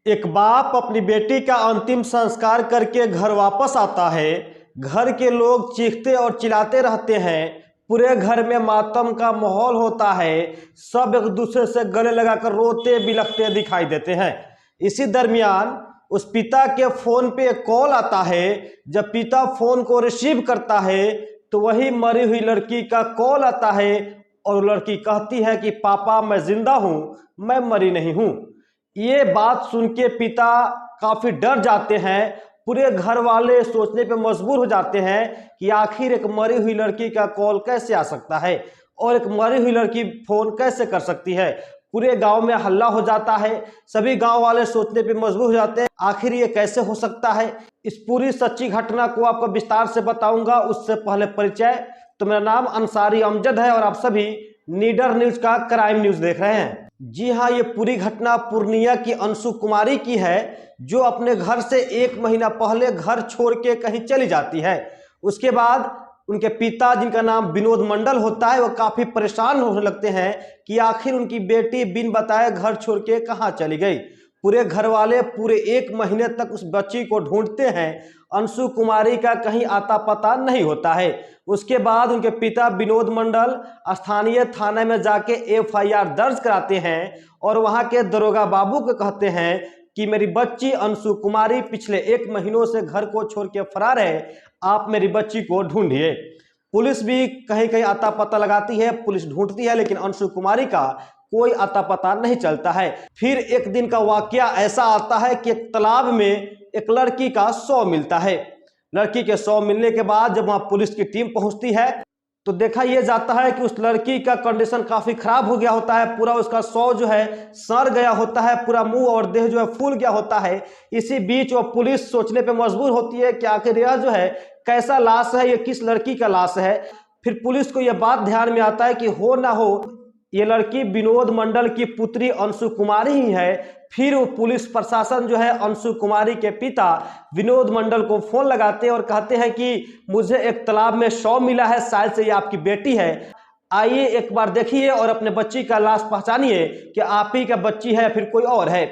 एक बाप अपनी बेटी का अंतिम संस्कार करके घर वापस आता है। घर के लोग चीखते और चिल्लाते रहते हैं। पूरे घर में मातम का माहौल होता है। सब एक दूसरे से गले लगाकर रोते बिलखते दिखाई देते हैं। इसी दरमियान उस पिता के फोन पे एक कॉल आता है। जब पिता फोन को रिसीव करता है तो वही मरी हुई लड़की का कॉल आता है और लड़की कहती है कि पापा मैं जिंदा हूँ, मैं मरी नहीं हूँ। ये बात सुन के पिता काफी डर जाते हैं। पूरे घर वाले सोचने पे मजबूर हो जाते हैं कि आखिर एक मरी हुई लड़की का कॉल कैसे आ सकता है और एक मरी हुई लड़की फोन कैसे कर सकती है। पूरे गांव में हल्ला हो जाता है। सभी गांव वाले सोचने पे मजबूर हो जाते हैं आखिर ये कैसे हो सकता है। इस पूरी सच्ची घटना को आपको विस्तार से बताऊंगा। उससे पहले परिचय। तो मेरा नाम अंसारी अमजद है और आप सभी नीडर न्यूज का क्राइम न्यूज देख रहे हैं। जी हाँ, ये पूरी घटना पूर्णिया की अंशु कुमारी की है, जो अपने घर से 1 महीना पहले घर छोड़ के कहीं चली जाती है। उसके बाद उनके पिता, जिनका नाम विनोद मंडल होता है, वो काफी परेशान होने लगते हैं कि आखिर उनकी बेटी बिन बताए घर छोड़ के कहाँ चली गई। पूरे घर वाले पूरे 1 महीने तक उस बच्ची को ढूंढते हैं। अंशु कुमारी का कहीं आता पता नहीं होता है। उसके बाद उनके पिता विनोद मंडल स्थानीय थाने में जाके एफआईआर दर्ज कराते हैं और वहां के दरोगा बाबू को कहते हैं कि मेरी बच्ची अंशु कुमारी पिछले 1 महीनों से घर को छोड़ के फरार है, आप मेरी बच्ची को ढूंढिए। पुलिस भी कहीं कहीं आता पता लगाती है, पुलिस ढूंढती है, लेकिन अंशु कुमारी का कोई आता पता नहीं चलता है। फिर एक दिन का वाकया ऐसा आता है कि एक तालाब में एक लड़की का शव मिलता है। लड़की के शव मिलने के बाद जब वहां पुलिस की टीम पहुंचती है तो देखा यह जाता है कि उस लड़की का कंडीशन काफी खराब हो गया होता है। पूरा उसका शव जो है सड़ गया होता है, पूरा मुंह और देह जो है फूल गया होता है। इसी बीच वो पुलिस सोचने पे मजबूर होती है कि आखिर यह जो है कैसा लाश है, ये किस लड़की का लाश है। फिर पुलिस को यह बात ध्यान में आता है कि हो ना हो ये लड़की विनोद मंडल की पुत्री अंशु कुमारी ही है। फिर वो पुलिस प्रशासन जो है अंशु कुमारी के पिता विनोद मंडल को फोन लगाते हैं और कहते हैं कि मुझे एक तालाब में शव मिला है, शायद से ये आपकी बेटी है, आइए एक बार देखिए और अपने बच्ची का लाश पहचानिए कि आप ही का बच्ची है फिर कोई और है।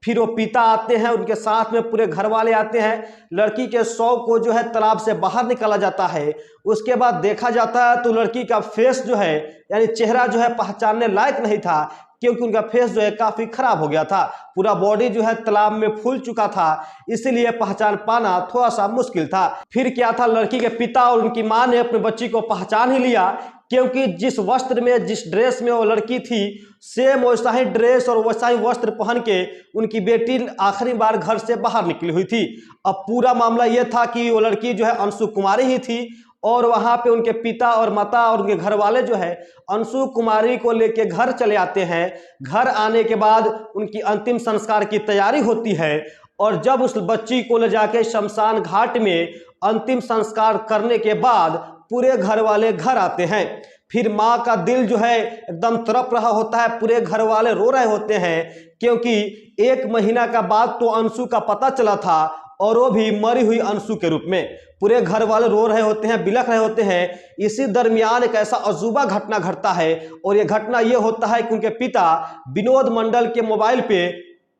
फिर वो पिता आते हैं, उनके साथ में पूरे घर वाले आते हैं। लड़की के शव को जो है तालाब से बाहर निकाला जाता है। उसके बाद देखा जाता है तो लड़की का फेस जो है यानी चेहरा जो है पहचानने लायक नहीं था, क्योंकि उनका फेस जो है काफी खराब हो गया था। पूरा बॉडी जो है तालाब में फूल चुका था, इसीलिए पहचान पाना थोड़ा सा मुश्किल था। फिर क्या था, लड़की के पिता और उनकी मां ने अपने बच्ची को पहचान ही लिया, क्योंकि जिस वस्त्र में जिस ड्रेस में वो लड़की थी सेम वैसा ही ड्रेस और वैसा ही वस्त्र पहन के उनकी बेटी आखिरी बार घर से बाहर निकली हुई थी। अब पूरा मामला यह था कि वो लड़की जो है अंशु कुमारी ही थी और वहां पे उनके पिता और माता और उनके घर वाले जो है अंशु कुमारी को लेके घर चले आते हैं। घर आने के बाद उनकी अंतिम संस्कार की तैयारी होती है और जब उस बच्ची को ले जाके शमशान घाट में अंतिम संस्कार करने के बाद पूरे घर वाले घर आते हैं। फिर माँ का दिल जो है एकदम तड़प रहा होता है, पूरे घर वाले रो रहे होते हैं, क्योंकि 1 महीना का बाद तो अंशु का पता चला था और वो भी मरी हुई अंशु के रूप में। पूरे घर वाले रो रहे होते हैं, बिलख रहे होते हैं। इसी दरमियान एक ऐसा अजूबा घटना घटता है और यह घटना ये होता है कि उनके पिता विनोद मंडल के मोबाइल पे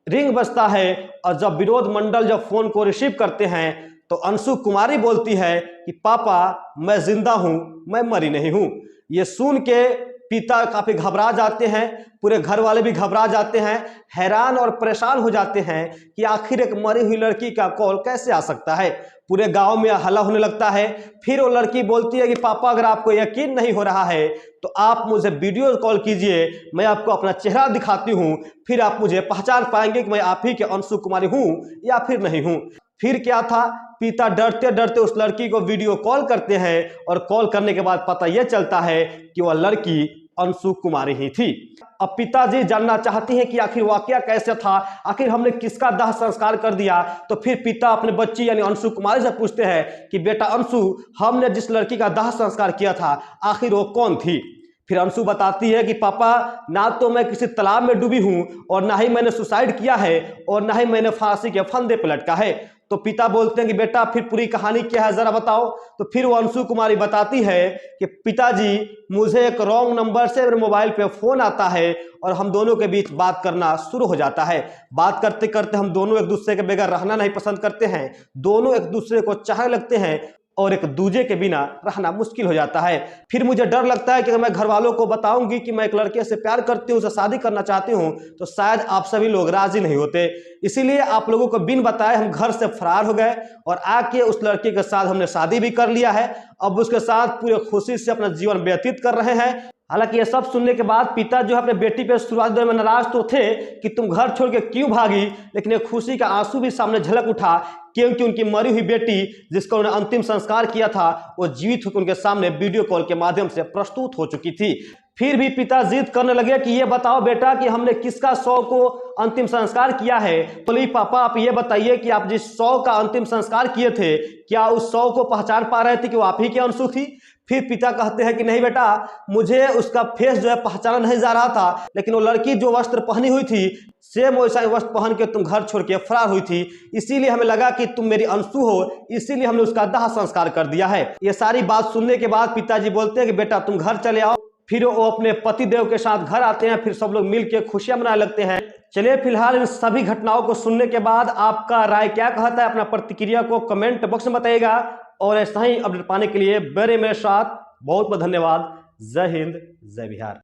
रिंग बजता है और जब विनोद मंडल जब फोन को रिसीव करते हैं तो अंशु कुमारी बोलती है कि पापा मैं जिंदा हूं, मैं मरी नहीं हूं। ये सुन के पिता काफी घबरा जाते हैं, पूरे घर वाले भी घबरा जाते हैं, हैरान और परेशान हो जाते हैं कि आखिर एक मरी हुई लड़की का कॉल कैसे आ सकता है। पूरे गांव में हल्ला होने लगता है। फिर वो लड़की बोलती है कि पापा अगर आपको यकीन नहीं हो रहा है तो आप मुझे वीडियो कॉल कीजिए, मैं आपको अपना चेहरा दिखाती हूँ, फिर आप मुझे पहचान पाएंगे कि मैं आप ही के अंशु कुमारी हूँ या फिर नहीं हूँ। फिर क्या था, पिता डरते डरते उस लड़की को वीडियो कॉल करते हैं और कॉल करने के बाद पता यह चलता है कि वह लड़की अंशु कुमारी ही थी। अब पिताजी जानना चाहती हैं कि आखिर वाकया कैसे था, आखिर हमने किसका दाह संस्कार कर दिया। तो फिर पिता अपने बच्ची यानी अंशु कुमारी से पूछते हैं कि बेटा अंशु, हमने जिस लड़की का दाह संस्कार किया था आखिर वो कौन थी। फिर अंशु बताती है कि पापा ना तो मैं किसी तालाब में डूबी हूं और ना ही मैंने सुसाइड किया है और ना ही मैंने फांसी के फंदे पे लटका है। तो पिता बोलते हैं कि बेटा फिर पूरी कहानी क्या है जरा बताओ। तो फिर वो अंशु कुमारी बताती है कि पिताजी मुझे एक रॉन्ग नंबर से मेरे मोबाइल पे फोन आता है और हम दोनों के बीच बात करना शुरू हो जाता है। बात करते करते हम दोनों एक दूसरे के बगैर रहना नहीं पसंद करते हैं, दोनों एक दूसरे को चाहने लगते हैं और एक दूजे के बिना रहना मुश्किल हो जाता है। फिर मुझे डर लगता है कि अगर मैं घर वालों को बताऊंगी कि मैं एक लड़के से प्यार करती हूँ, उसे शादी करना चाहती हूँ, तो शायद आप सभी लोग राजी नहीं होते। इसीलिए आप लोगों को बिन बताए हम घर से फरार हो गए और आके उस लड़के के साथ हमने शादी भी कर लिया है। अब उसके साथ पूरे खुशी से अपना जीवन व्यतीत कर रहे हैं। हालांकि ये सब सुनने के बाद पिता जो है अपने बेटी पे शुरुआत दौर में नाराज तो थे कि तुम घर छोड़ के क्यों भागी, लेकिन एक खुशी का आंसू भी सामने झलक उठा क्योंकि उनकी मरी हुई बेटी जिसका उन्होंने अंतिम संस्कार किया था वो जीवित होकर उनके सामने वीडियो कॉल के माध्यम से प्रस्तुत हो चुकी थी। फिर भी पिता जिद करने लगे कि ये बताओ बेटा कि हमने किसका शव को अंतिम संस्कार किया है। बोली पापा आप ये बताइए कि आप जिस शव का अंतिम संस्कार किए थे क्या उस शव को पहचान पा रहे थे कि वो आप ही की अंशु थी। फिर पिता कहते हैं कि नहीं बेटा मुझे उसका फेस जो है पहचाना नहीं जा रहा था, लेकिन वो लड़की जो वस्त्र पहनी हुई थी सेम वैसा वस्त्र पहन के तुम घर छोड़ के फरार हुई थी, इसीलिए हमें लगा कि तुम मेरी अंशु हो, इसीलिए हमने उसका दाह संस्कार कर दिया है। ये सारी बात सुनने के बाद पिताजी बोलते हैं कि बेटा तुम घर चले आओ। फिर वो अपने पति देव के साथ घर आते हैं, फिर सब लोग मिलकर खुशियां मनाने लगते हैं। चलिए फिलहाल इन सभी घटनाओं को सुनने के बाद आपका राय क्या कहता है, अपना प्रतिक्रिया को कमेंट बॉक्स में बताइएगा और ऐसा ही अपडेट पाने के लिए बने मेरे साथ। बहुत बहुत धन्यवाद। जय हिंद जय बिहार।